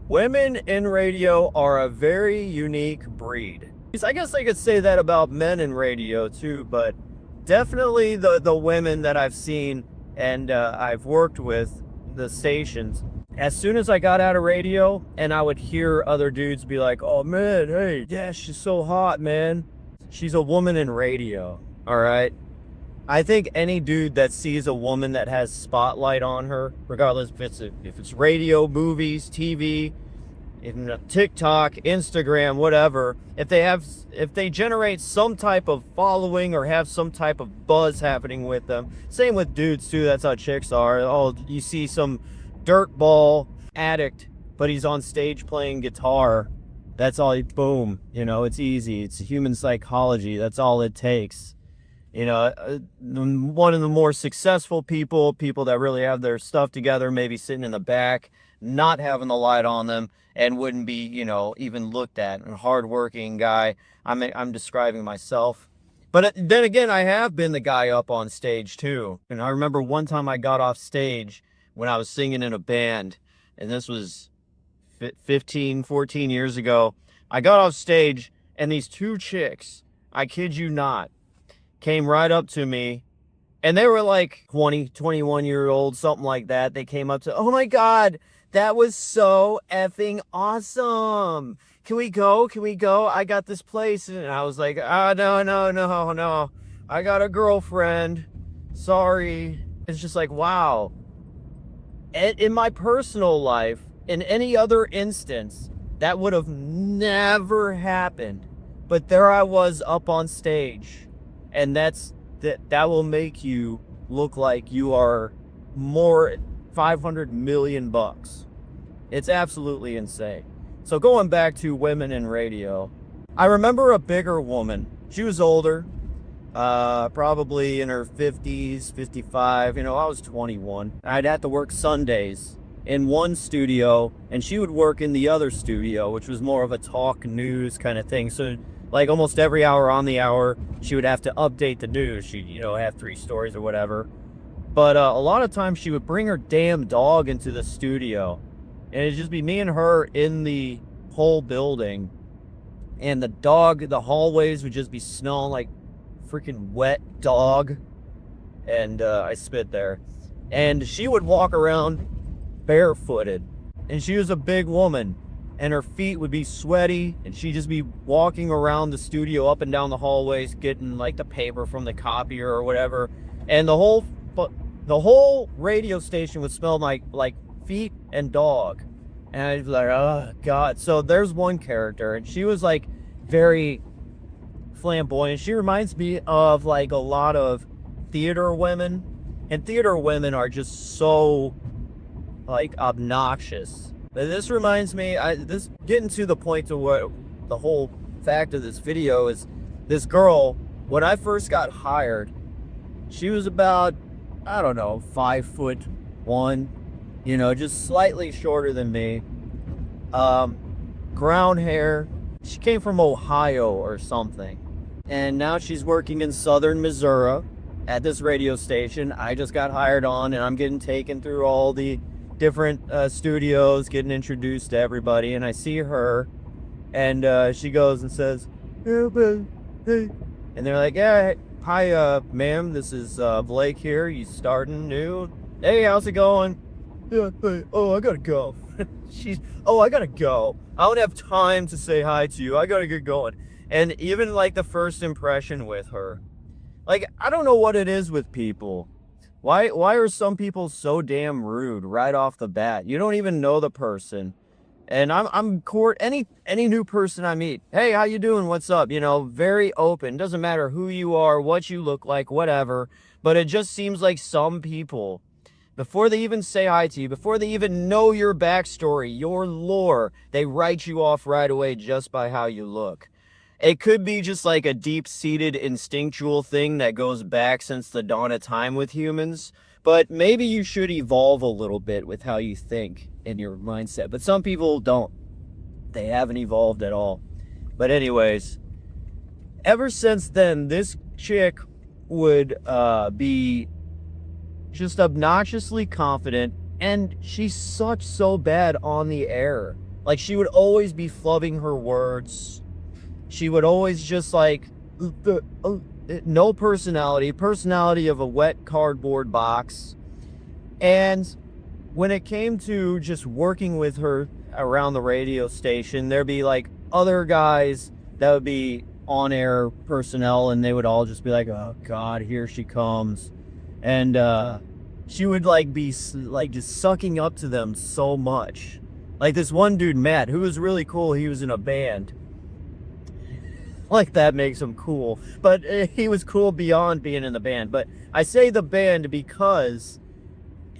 Women in radio are a very unique breed. I guess I could say that about men in radio too, but definitely the women that I've seen and I've worked with the stations. As soon as I got out of radio and I would hear other dudes be like, "Oh man, hey, yeah, she's so hot, man. She's a woman in radio." All right. I think any dude that sees a woman that has spotlight on her, regardless if it's radio, movies, TV, in TikTok, Instagram, whatever, if they generate some type of following or have some type of buzz happening with them. Same with dudes too. That's how chicks are. Oh, you see some dirtball addict, but he's on stage playing guitar. That's all. Boom. It's easy. It's human psychology. That's all it takes. One of the more successful people that really have their stuff together, maybe sitting in the back, not having the light on them, and wouldn't be, even looked at. A hardworking guy. I'm describing myself. But then again, I have been the guy up on stage too. And I remember one time I got off stage when I was singing in a band, and this was 15, 14 years ago. I got off stage, and these two chicks, I kid you not, came right up to me, and they were like 20, 21-year-old, something like that. They came up to, "Oh my God, that was so effing awesome. Can we go? Can we go? I got this place." And I was like, no, no, no, no. I got a girlfriend. Sorry. It's just like, wow. In my personal life, in any other instance, that would have never happened. But there I was up on stage. And that will make you look like you are more 500 million bucks. It's absolutely insane. So going back to women in radio, I remember a bigger woman. She was older, probably in her 50s, 55. I was 21. I'd have to work Sundays in one studio, and she would work in the other studio, which was more of a talk news kind of thing. So like almost every hour on the hour, she would have to update the news. She'd, have 3 stories or whatever. But a lot of times she would bring her damn dog into the studio. And it'd just be me and her in the whole building. And the hallways would just be smelling like freaking wet dog. And I spit there. And she would walk around barefooted. And she was a big woman. And her feet would be sweaty, and she'd just be walking around the studio up and down the hallways, getting like the paper from the copier or whatever. And the whole radio station would smell like feet and dog. And I'd be like, oh God. So there's one character, and she was like very flamboyant. She reminds me of like a lot of theater women, and theater women are just so like obnoxious. This reminds me, this getting to the point to what the whole fact of this video is. This girl, when I first got hired, she was about, I don't know, 5'1", just slightly shorter than me. Brown hair. She came from Ohio or something. And now she's working in southern Missouri at this radio station. I just got hired on, and I'm getting taken through all the different studios, getting introduced to everybody. And I see her, and she goes and says, "Yeah, hey." And they're like, "Yeah, hi, ma'am, this is Blake here. You starting new? Hey, how's it going?" "Yeah, hey, oh, I gotta go." I gotta go. I don't have time to say hi to you. I gotta get going. And even like the first impression with her, like, I don't know what it is with people. Why are some people so damn rude right off the bat? You don't even know the person. And I'm court any new person I meet. "Hey, how you doing? What's up?" Very open. Doesn't matter who you are, what you look like, whatever. But it just seems like some people, before they even say hi to you, before they even know your backstory, your lore, they write you off right away just by how you look. It could be just like a deep-seated instinctual thing that goes back since the dawn of time with humans, but maybe you should evolve a little bit with how you think and your mindset. But some people don't. They haven't evolved at all. But anyways, ever since then, this chick would be just obnoxiously confident, and she sucks so bad on the air. Like, she would always be flubbing her words. She would always just like, no personality of a wet cardboard box. And when it came to just working with her around the radio station, there'd be like other guys that would be on-air personnel, and they would all just be like, oh God, here she comes. And she would like be like just sucking up to them so much. Like this one dude, Matt, who was really cool. He was in a band. Like, that makes him cool. But he was cool beyond being in the band. But I say the band because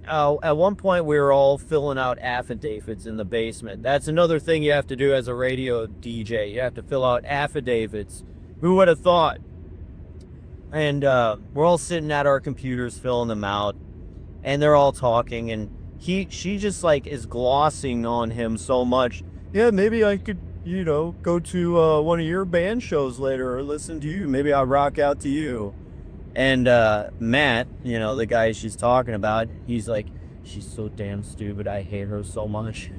at one point we were all filling out affidavits in the basement. That's another thing you have to do as a radio DJ. You have to fill out affidavits. Who would have thought? And we're all sitting at our computers filling them out. And they're all talking. And she just like is glossing on him so much. Yeah, maybe I could, go to one of your band shows later or listen to you. Maybe I'll rock out to you. And Matt, the guy she's talking about, he's like, she's so damn stupid. I hate her so much.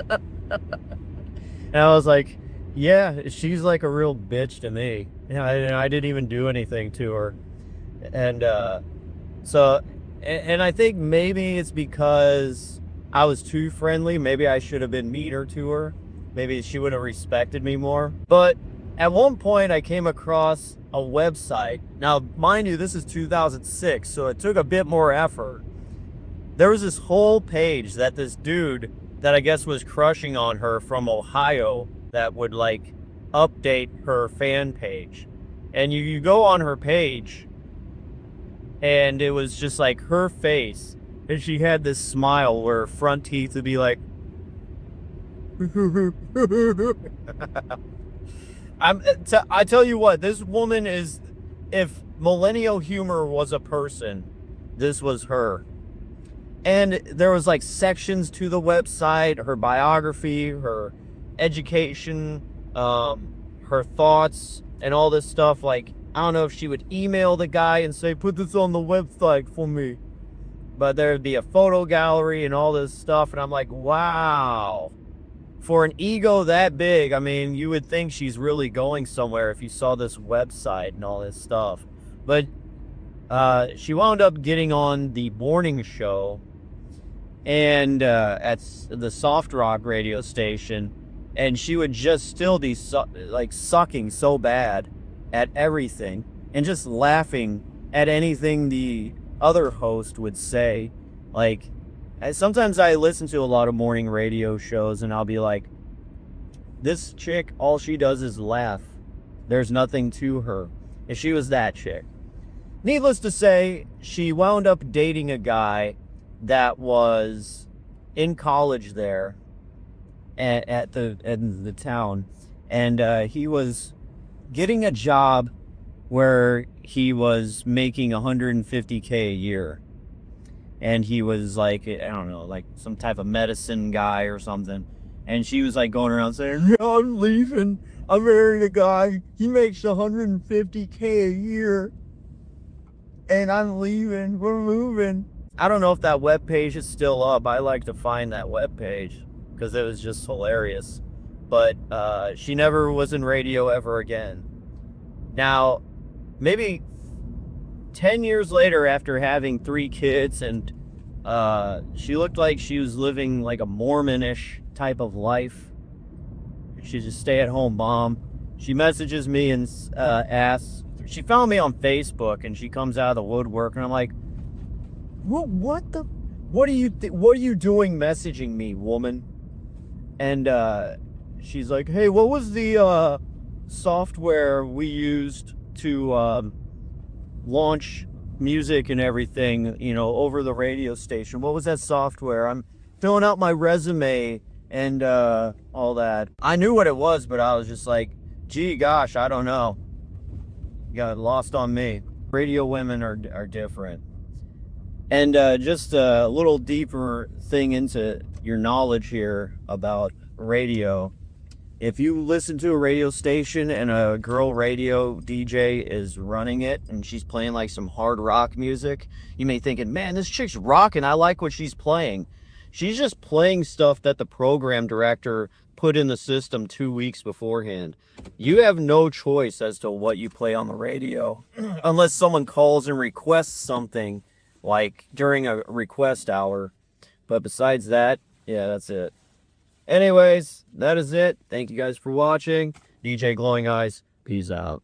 And I was like, yeah, she's like a real bitch to me. I didn't even do anything to her. And and I think maybe it's because I was too friendly. Maybe I should have been meaner to her. Maybe she would have respected me more. But at one point I came across a website. Now, mind you, this is 2006, so it took a bit more effort. There was this whole page that this dude that I guess was crushing on her from Ohio that would like update her fan page. And you go on her page and it was just like her face. And she had this smile where her front teeth would be like, I tell you what, this woman is, if millennial humor was a person, this was her. And there was like sections to the website, her biography, her education, her thoughts, and all this stuff. Like, I don't know if she would email the guy and say, put this on the website for me. But there'd be a photo gallery and all this stuff. And I'm like, wow. For an ego that big, I mean, you would think she's really going somewhere if you saw this website and all this stuff. But she wound up getting on the morning show and at the soft rock radio station. And she would just still be sucking so bad at everything and just laughing at anything the other host would say. Like, sometimes I listen to a lot of morning radio shows and I'll be like, this chick, all she does is laugh. There's nothing to her. If she was that chick. Needless to say, she wound up dating a guy that was in college there at the town. And he was getting a job where he was making $150K a year. And he was like, I don't know, like some type of medicine guy or something. And she was like going around saying, yeah, I'm leaving. I married a guy. He makes $150K a year. And I'm leaving. We're moving. I don't know if that webpage is still up. I like to find that webpage because it was just hilarious. But she never was in radio ever again. Now, maybe 10 years later, after having 3 kids, and she looked like she was living like a Mormonish type of life. She's a stay-at-home mom. She messages me and asks. She found me on Facebook, and she comes out of the woodwork, and I'm like, what are you doing messaging me, woman? And she's like, hey, what was the software we used to launch music and everything, over the radio station? What was that software? I'm filling out my resume and all that. I knew what it was, but I was just like, gee gosh, I don't know. You got lost on me. Radio women are different. And just a little deeper thing into your knowledge here about radio. If you listen to a radio station and a girl radio DJ is running it and she's playing like some hard rock music, you may thinking, man, this chick's rocking. I like what she's playing. She's just playing stuff that the program director put in the system 2 weeks beforehand. You have no choice as to what you play on the radio unless someone calls and requests something like during a request hour. But besides that, yeah, that's it. Anyways, that is it. Thank you guys for watching. DJ Glowing Eyes, peace out.